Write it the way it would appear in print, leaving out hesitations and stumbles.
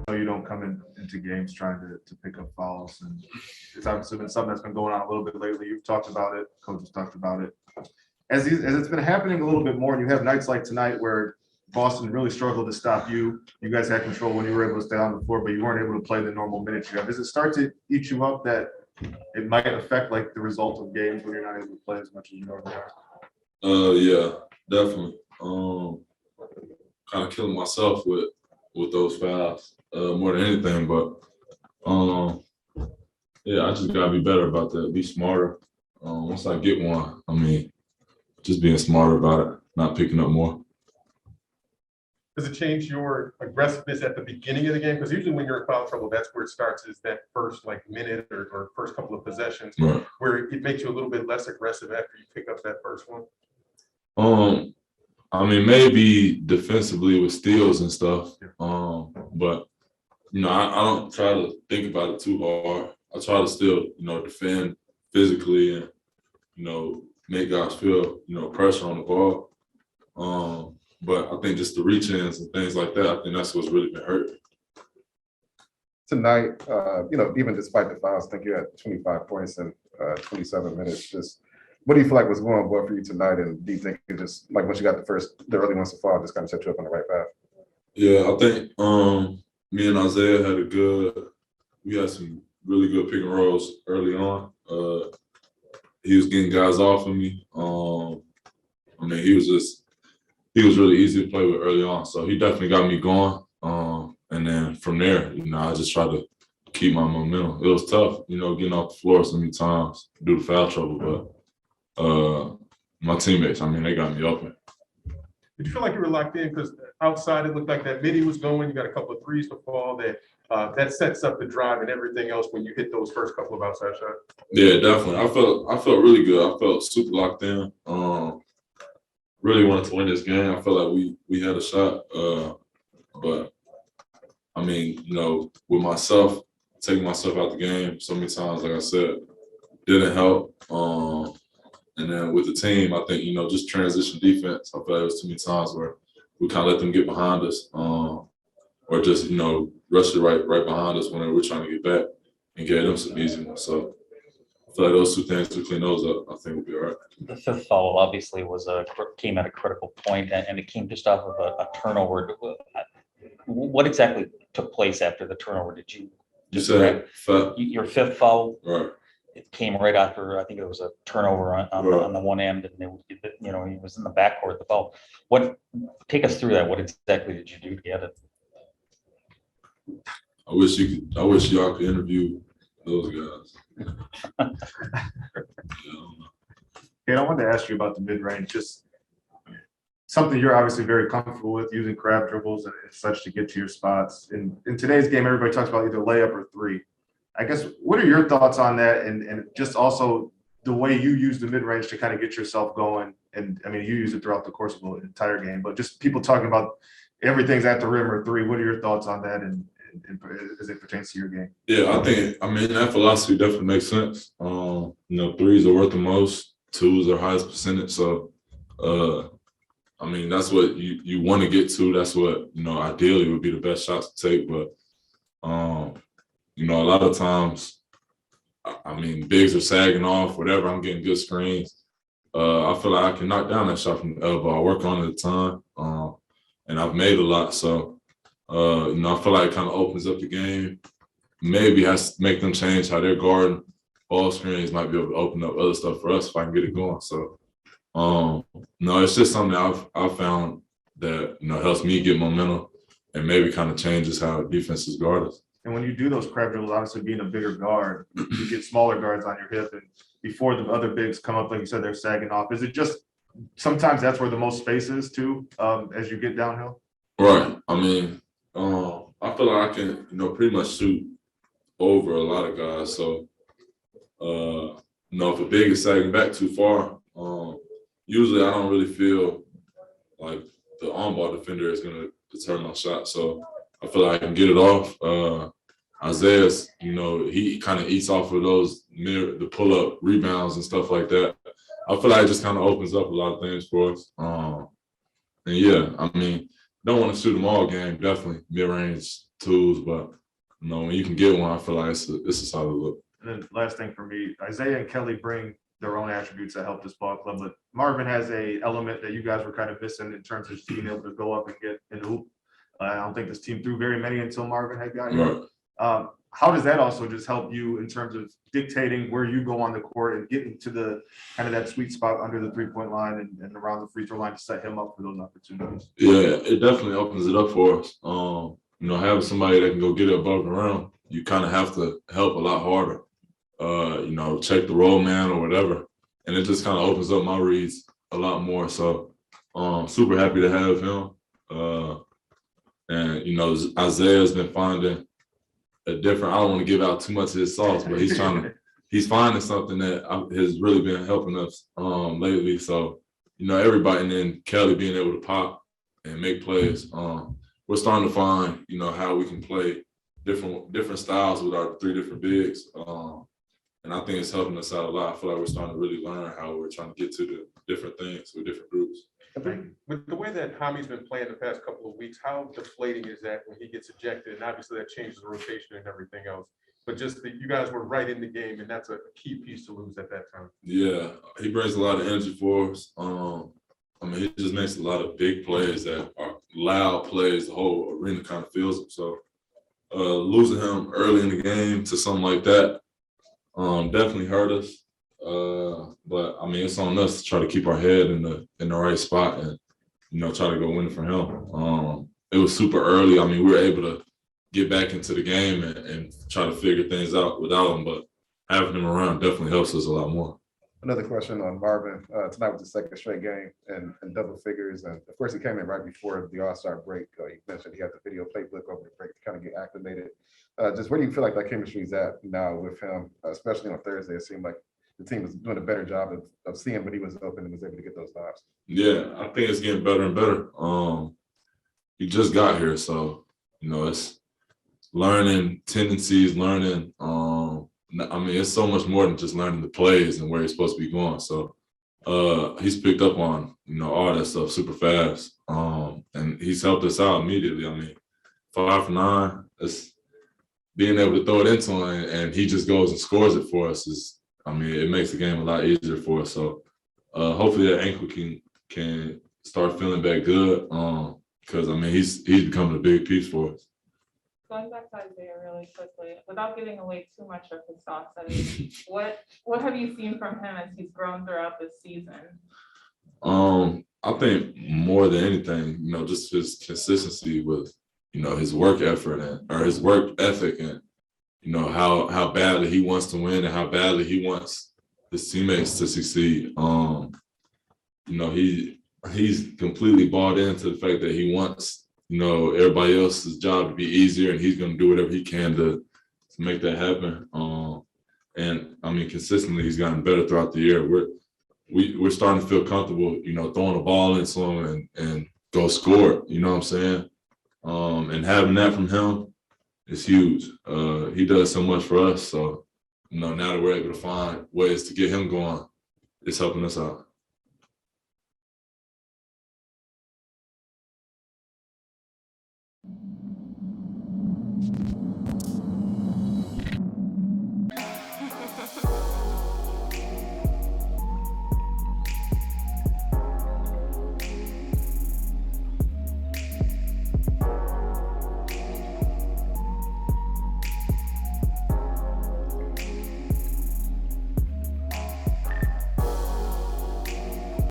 know you don't come into games trying to pick up fouls, and it's obviously been something that's been going on a little bit lately. You've talked about it. Coach has talked about it. As it's been happening a little bit more, and you have nights like tonight where Boston really struggled to stop you. You guys had control when you were able to stay on the floor, but you weren't able to play the normal minutes you have. Does it start to eat you up that it might affect like the result of games when you're not able to play as much as you normally are? Yeah, definitely. Kind of killing myself with those fouls more than anything, but yeah, I just gotta be better about that. Be smarter. Once I get one, I mean, just being smarter about it, not picking up more. Does it change your aggressiveness at the beginning of the game? Because usually when you're in foul trouble, that's where it starts, is that first like minute or first couple of possessions, Right. where it makes you a little bit less aggressive after you pick up that first one. I mean, maybe defensively with steals and stuff. But you know, I don't try to think about it too hard. I try to still, you know, defend physically and, you know, make guys feel, you know, pressure on the ball. But I think just the reach-ins and things like that, I think that's what's really been hurting. Tonight, you know, even despite the fouls, I think you had 25 points in 27 minutes. Just what do you feel like was going well for you tonight? And do you think it just, like once you got the early ones to fall, just kind of set you up on the right path? Yeah, I think me and Isaiah we had some really good pick and rolls early on. He was getting guys off of me. I mean, he was really easy to play with early on. So he definitely got me going. And then from there, you know, I just tried to keep my momentum. It was tough, you know, getting off the floor so many times due to foul trouble, but my teammates, I mean, they got me open. Did you feel like you were locked in? Because outside it looked like that midi was going. You got a couple of threes to fall. That sets up the drive and everything else when you hit those first couple of outside shots. Yeah, definitely. I felt really good. I felt super locked in. Really wanted to win this game. I felt like we had a shot. But I mean, you know, with myself, taking myself out the game so many times, like I said, didn't help. And then with the team, I think, you know, just transition defense. I feel like it was too many times where we kind of let them get behind us, or just, you know, rush it right behind us whenever we're trying to get back and get them some easy ones. So I feel like those two things, to clean those up, I think we'll be all right. The fifth foul obviously came at a critical point, and it came just off of a turnover. What exactly took place after the turnover? Did you just your fifth foul? Right. It came right after, I think it was a turnover on the one end, and you know, he was in the backcourt. The foul. Take us through that. What exactly did you do to get it? I wish y'all could interview those guys. Cade, I wanted to ask you about the mid-range, just something you're obviously very comfortable with, using crab dribbles and such to get to your spots. In today's game, everybody talks about either layup or three. I guess, what are your thoughts on that, and just also the way you use the mid-range to kind of get yourself going? And I mean, you use it throughout the course of the entire game, but just people talking about everything's at the rim or three. What are your thoughts on that, and as it pertains to your game? Yeah, I mean, that philosophy definitely makes sense. You know, threes are worth the most, twos are highest percentage. So, I mean, that's what you want to get to. That's what, you know, ideally would be the best shots to take. But, you know, a lot of times, I mean, bigs are sagging off, whatever. I'm getting good screens. I feel like I can knock down that shot from the elbow. I work on it a ton, and I've made a lot. So, you know, I feel like it kind of opens up the game. Maybe has to make them change how they're guarding. Ball screens might be able to open up other stuff for us if I can get it going. So, no, it's just something that I've found that, you know, helps me get momentum and maybe kind of changes how defenses guard us. And when you do those crab dribbles, obviously being a bigger guard, you get smaller guards on your hip, and before the other bigs come up, like you said, they're sagging off. Is it just sometimes that's where the most space is too, as you get downhill? Right. I mean, I feel like I can, you know, pretty much shoot over a lot of guys. So, you know, if a big is sagging back too far, usually I don't really feel like the on-ball defender is going to deter my shot. So I feel like I can get it off. Isaiah's, you know, he kind of eats off of those the pull-up rebounds and stuff like that. I feel like it just kind of opens up a lot of things for us. And yeah, I mean, don't want to shoot them all game. Definitely mid-range tools, but you know, when you can get one, I feel like it's a solid look. And then last thing for me, Isaiah and Kelly bring their own attributes that help this ball club, but Marvin has a element that you guys were kind of missing in terms of just being able to go up and get in the hoop. I don't think this team threw very many until Marvin had got here. Right. How does that also just help you in terms of dictating where you go on the court and getting to the kind of that sweet spot under the 3-point line and around the free throw line to set him up for those opportunities? Yeah, it definitely opens it up for us. You know, having somebody that can go get it above the rim, you kind of have to help a lot harder. You know, check the roll man or whatever. And it just kind of opens up my reads a lot more. So super happy to have him. And, you know, Isaiah's been finding a different, I don't want to give out too much of his sauce, but he's finding something that has really been helping us lately. So, you know, everybody, and then Kelly being able to pop and make plays. We're starting to find, you know, how we can play different styles with our 3 different bigs. And I think it's helping us out a lot. I feel like we're starting to really learn how we're trying to get to the different things with different groups. With the way that Hami's been playing the past couple of weeks, how deflating is that when he gets ejected? And obviously that changes the rotation and everything else. But just that you guys were right in the game, and that's a key piece to lose at that time. Yeah, he brings a lot of energy for us. I mean, he just makes a lot of big plays that are loud plays. The whole arena kind of feels it. So losing him early in the game to something like that definitely hurt us. But I mean, it's on us to try to keep our head in the right spot and, you know, try to go win it for him. It was super early. I mean, we were able to get back into the game and try to figure things out without him, but having him around definitely helps us a lot more. Another question on Marvin. Tonight was the second straight game and double figures. And of course, he came in right before the All-Star break. You mentioned he had the video playbook over the break to kind of get acclimated. Just where do you feel like that chemistry is at now with him, especially on Thursday? It seemed like the team was doing a better job of seeing when he was open and was able to get those stops. Yeah, I think it's getting better and better. He just got here, so, you know, it's learning tendencies, learning. I mean, it's so much more than just learning the plays and where he's supposed to be going. So he's picked up on, you know, all that stuff super fast. And he's helped us out immediately. I mean, 5 for 9, it's being able to throw it into him and he just goes and scores it for us I mean, it makes the game a lot easier for us. So hopefully that ankle can start feeling back good. Because I mean, he's becoming a big piece for us. Going back to Isaiah really quickly, without giving away too much of his thoughts, I mean, what have you seen from him as he's grown throughout this season? I think more than anything, you know, just his consistency with, you know, his work effort or his work ethic and, you know, how badly he wants to win and how badly he wants his teammates to succeed. You know, he's completely bought into the fact that he wants, you know, everybody else's job to be easier and he's going to do whatever he can to make that happen. And I mean, consistently, he's gotten better throughout the year. We're starting to feel comfortable, you know, throwing the ball into him and go score it, you know what I'm saying? And having that from him is huge. He does so much for us. So, you know, now that we're able to find ways to get him going, it's helping us out.